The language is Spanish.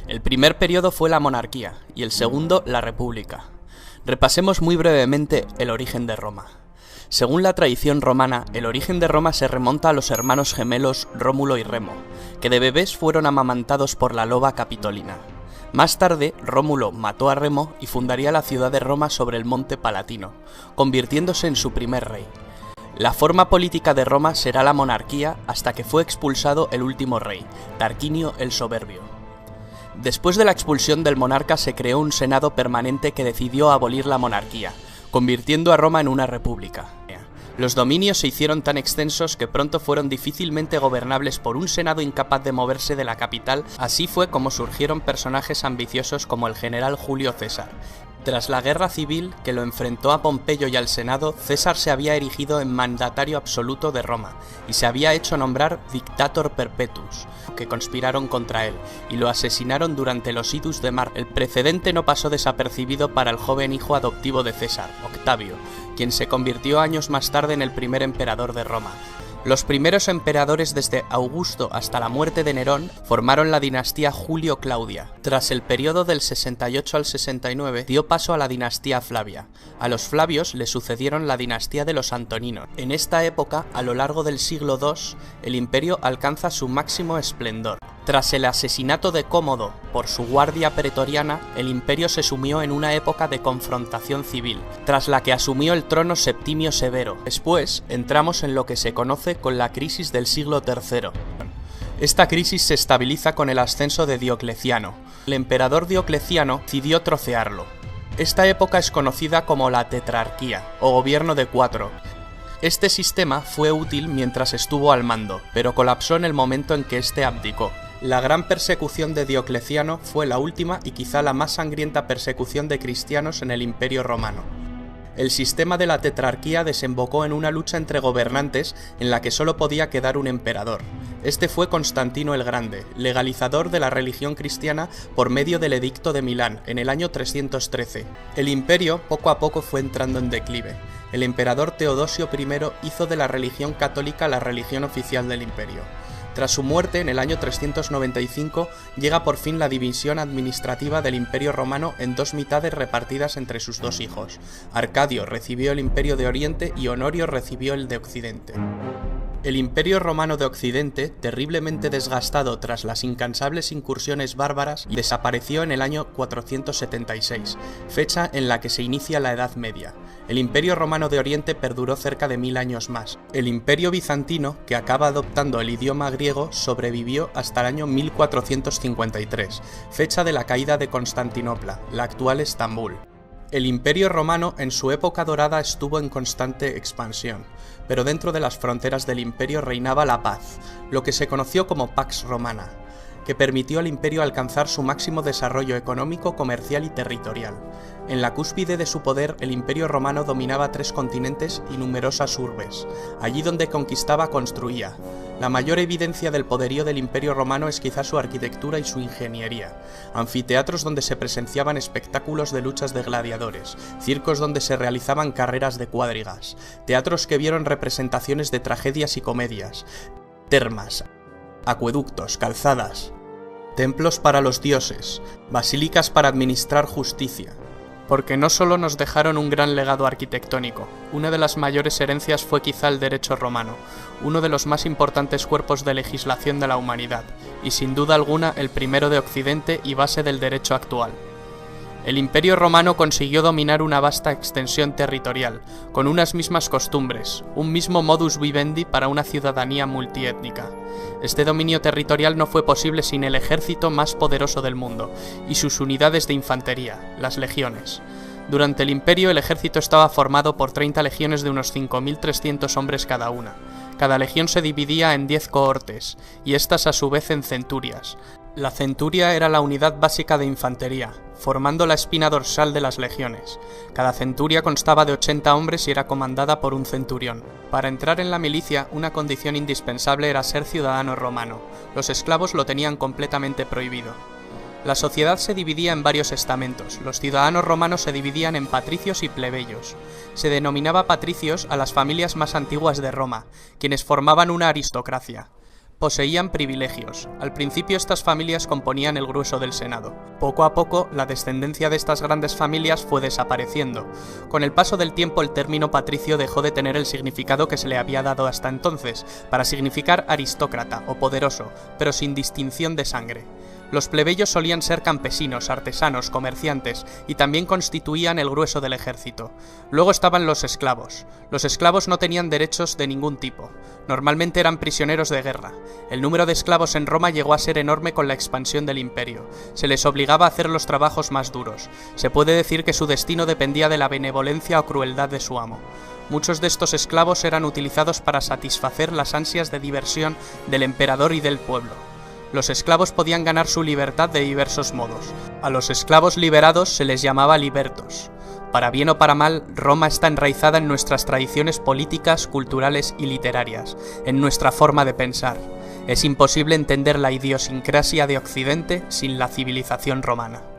El primer periodo fue la monarquía y el segundo la república. Repasemos muy brevemente el origen de Roma. Según la tradición romana, el origen de Roma se remonta a los hermanos gemelos Rómulo y Remo, que de bebés fueron amamantados por la loba Capitolina. Más tarde, Rómulo mató a Remo y fundaría la ciudad de Roma sobre el monte Palatino, convirtiéndose en su primer rey. La forma política de Roma será la monarquía hasta que fue expulsado el último rey, Tarquinio el Soberbio. Después de la expulsión del monarca se creó un senado permanente que decidió abolir la monarquía, convirtiendo a Roma en una república. Los dominios se hicieron tan extensos que pronto fueron difícilmente gobernables por un senado incapaz de moverse de la capital. Así fue como surgieron personajes ambiciosos como el general Julio César. Tras la guerra civil que lo enfrentó a Pompeyo y al Senado, César se había erigido en mandatario absoluto de Roma y se había hecho nombrar Dictator Perpetuus, que conspiraron contra él y lo asesinaron durante los idus de Marte. El precedente no pasó desapercibido para el joven hijo adoptivo de César, Octavio, quien se convirtió años más tarde en el primer emperador de Roma. Los primeros emperadores desde Augusto hasta la muerte de Nerón formaron la dinastía Julio-Claudia. Tras el periodo del 68 al 69 dio paso a la dinastía Flavia. A los Flavios le sucedieron la dinastía de los Antoninos. En esta época, a lo largo del siglo II, el imperio alcanza su máximo esplendor. Tras el asesinato de Cómodo por su guardia pretoriana, el imperio se sumió en una época de confrontación civil, tras la que asumió el trono Septimio Severo. Después, entramos en lo que se conoce con la crisis del siglo III. Esta crisis se estabiliza con el ascenso de Diocleciano. El emperador Diocleciano decidió trocearlo. Esta época es conocida como la tetrarquía, o gobierno de cuatro. Este sistema fue útil mientras estuvo al mando, pero colapsó en el momento en que éste abdicó. La gran persecución de Diocleciano fue la última y quizá la más sangrienta persecución de cristianos en el Imperio Romano. El sistema de la tetrarquía desembocó en una lucha entre gobernantes en la que solo podía quedar un emperador. Este fue Constantino el Grande, legalizador de la religión cristiana por medio del Edicto de Milán en el año 313. El imperio poco a poco fue entrando en declive. El emperador Teodosio I hizo de la religión católica la religión oficial del imperio. Tras su muerte, en el año 395, llega por fin la división administrativa del Imperio Romano en dos mitades repartidas entre sus dos hijos. Arcadio recibió el Imperio de Oriente y Honorio recibió el de Occidente. El Imperio Romano de Occidente, terriblemente desgastado tras las incansables incursiones bárbaras, desapareció en el año 476, fecha en la que se inicia la Edad Media. El Imperio Romano de Oriente perduró cerca de 1000 años más. El Imperio Bizantino, que acaba adoptando el idioma griego, sobrevivió hasta el año 1453, fecha de la caída de Constantinopla, la actual Estambul. El Imperio Romano en su época dorada estuvo en constante expansión, pero dentro de las fronteras del imperio reinaba la paz, lo que se conoció como Pax Romana, que permitió al imperio alcanzar su máximo desarrollo económico, comercial y territorial. En la cúspide de su poder, el Imperio Romano dominaba 3 continentes y numerosas urbes. Allí donde conquistaba, construía. La mayor evidencia del poderío del Imperio Romano es quizá su arquitectura y su ingeniería. Anfiteatros donde se presenciaban espectáculos de luchas de gladiadores, circos donde se realizaban carreras de cuadrigas, teatros que vieron representaciones de tragedias y comedias, termas, acueductos, calzadas, templos para los dioses, basílicas para administrar justicia. Porque no solo nos dejaron un gran legado arquitectónico, una de las mayores herencias fue quizá el derecho romano, uno de los más importantes cuerpos de legislación de la humanidad, y sin duda alguna el primero de Occidente y base del derecho actual. El Imperio Romano consiguió dominar una vasta extensión territorial, con unas mismas costumbres, un mismo modus vivendi para una ciudadanía multiétnica. Este dominio territorial no fue posible sin el ejército más poderoso del mundo, y sus unidades de infantería, las legiones. Durante el Imperio el ejército estaba formado por 30 legiones de unos 5300 hombres cada una. Cada legión se dividía en 10 cohortes, y estas a su vez en centurias. La centuria era la unidad básica de infantería, formando la espina dorsal de las legiones. Cada centuria constaba de 80 hombres y era comandada por un centurión. Para entrar en la milicia, una condición indispensable era ser ciudadano romano. Los esclavos lo tenían completamente prohibido. La sociedad se dividía en varios estamentos. Los ciudadanos romanos se dividían en patricios y plebeyos. Se denominaba patricios a las familias más antiguas de Roma, quienes formaban una aristocracia. poseían privilegios. Al principio estas familias componían el grueso del Senado. Poco a poco, la descendencia de estas grandes familias fue desapareciendo. Con el paso del tiempo, el término patricio dejó de tener el significado que se le había dado hasta entonces, para significar aristócrata o poderoso, pero sin distinción de sangre. Los plebeyos solían ser campesinos, artesanos, comerciantes, y también constituían el grueso del ejército. Luego estaban los esclavos. Los esclavos no tenían derechos de ningún tipo. Normalmente eran prisioneros de guerra. El número de esclavos en Roma llegó a ser enorme con la expansión del imperio. Se les obligaba a hacer los trabajos más duros. Se puede decir que su destino dependía de la benevolencia o crueldad de su amo. Muchos de estos esclavos eran utilizados para satisfacer las ansias de diversión del emperador y del pueblo. Los esclavos podían ganar su libertad de diversos modos. A los esclavos liberados se les llamaba libertos. Para bien o para mal, Roma está enraizada en nuestras tradiciones políticas, culturales y literarias, en nuestra forma de pensar. Es imposible entender la idiosincrasia de Occidente sin la civilización romana.